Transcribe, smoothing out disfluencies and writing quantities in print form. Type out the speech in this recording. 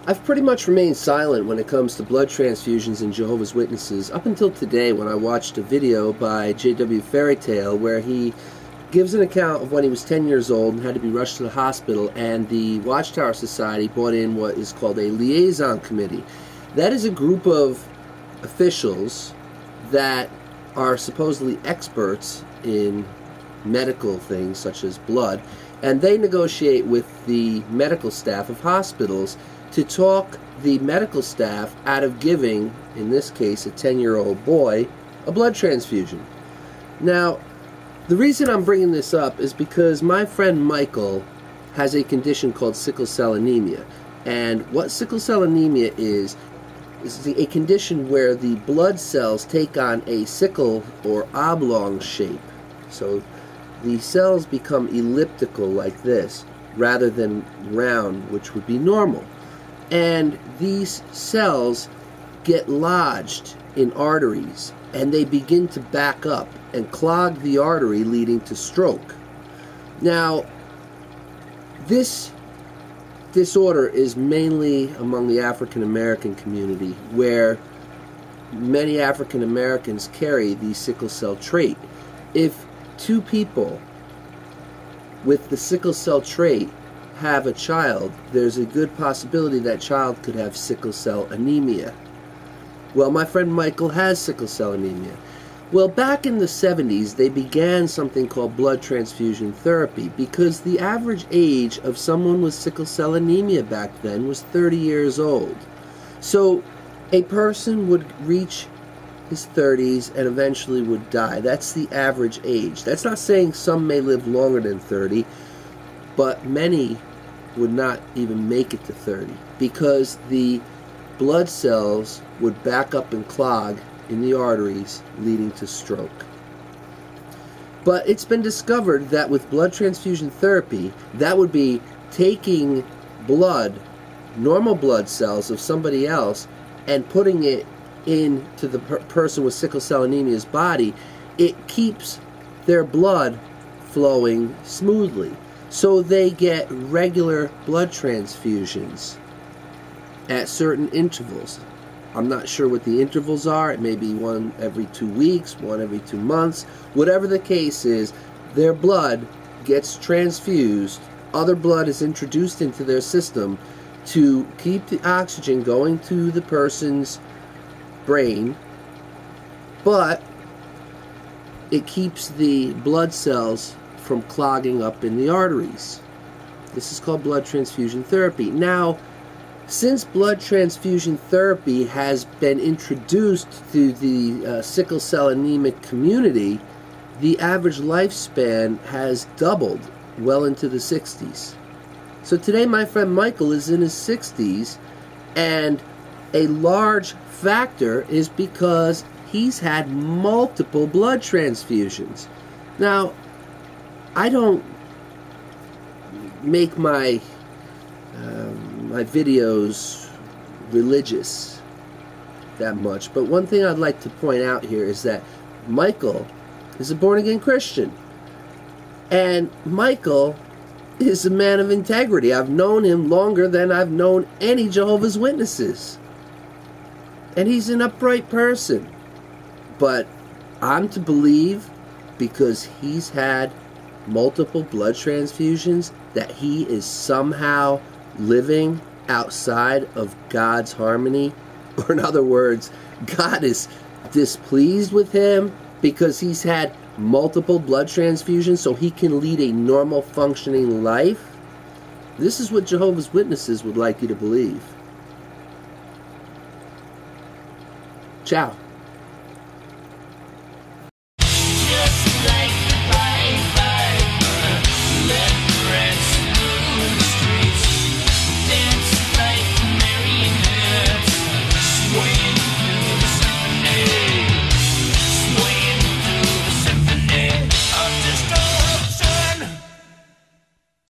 I've pretty much remained silent when it comes to blood transfusions and Jehovah's Witnesses up until today, when I watched a video by J.W. Fairytale where he gives an account of when he was 10 years old and had to be rushed to the hospital, and the Watchtower Society brought in what is called a liaison committee. That is a group of officials that are supposedly experts in medical things such as blood, and they negotiate with the medical staff of hospitals to talk the medical staff out of giving, in this case, a 10-year-old boy, a blood transfusion. Now, the reason I'm bringing this up is because my friend Michael has a condition called sickle cell anemia. And what sickle cell anemia is a condition where the blood cells take on a sickle or oblong shape. So the cells become elliptical like this, rather than round, which would be normal. And these cells get lodged in arteries, and they begin to back up and clog the artery, leading to stroke. Now, this disorder is mainly among the African American community, where many African Americans carry the sickle cell trait. If two people with the sickle cell trait have a child, there's a good possibility that child could have sickle cell anemia. Well, my friend Michael has sickle cell anemia. Well, back in the 70s, they began something called blood transfusion therapy, because the average age of someone with sickle cell anemia back then was 30 years old. So a person would reach his 30s and eventually would die. That's the average age. That's not saying some may live longer than 30, but many would not even make it to 30, because the blood cells would back up and clog in the arteries, leading to stroke. But it's been discovered that with blood transfusion therapy, that would be taking blood, normal blood cells of somebody else, and putting it into the person with sickle cell anemia's body. It keeps their blood flowing smoothly, so they get regular blood transfusions at certain intervals. I'm not sure what the intervals are. It may be one every 2 weeks, one every 2 months. Whatever the case is, their blood gets transfused. Other blood is introduced into their system to keep the oxygen going to the person's brain, but it keeps the blood cells from clogging up in the arteries. This is called blood transfusion therapy. Now, since blood transfusion therapy has been introduced to the sickle cell anemic community, the average lifespan has doubled well into the 60s. So today my friend Michael is in his 60s, and a large factor is because he's had multiple blood transfusions. Now, I don't make my videos religious that much, but one thing I'd like to point out here is that Michael is a born-again Christian, and Michael is a man of integrity. I've known him longer than I've known any Jehovah's Witnesses, and he's an upright person. But I'm to believe, because he's had multiple blood transfusions, that he is somehow living outside of God's harmony? Or in other words, God is displeased with him because he's had multiple blood transfusions so he can lead a normal functioning life? This is what Jehovah's Witnesses would like you to believe. Ciao.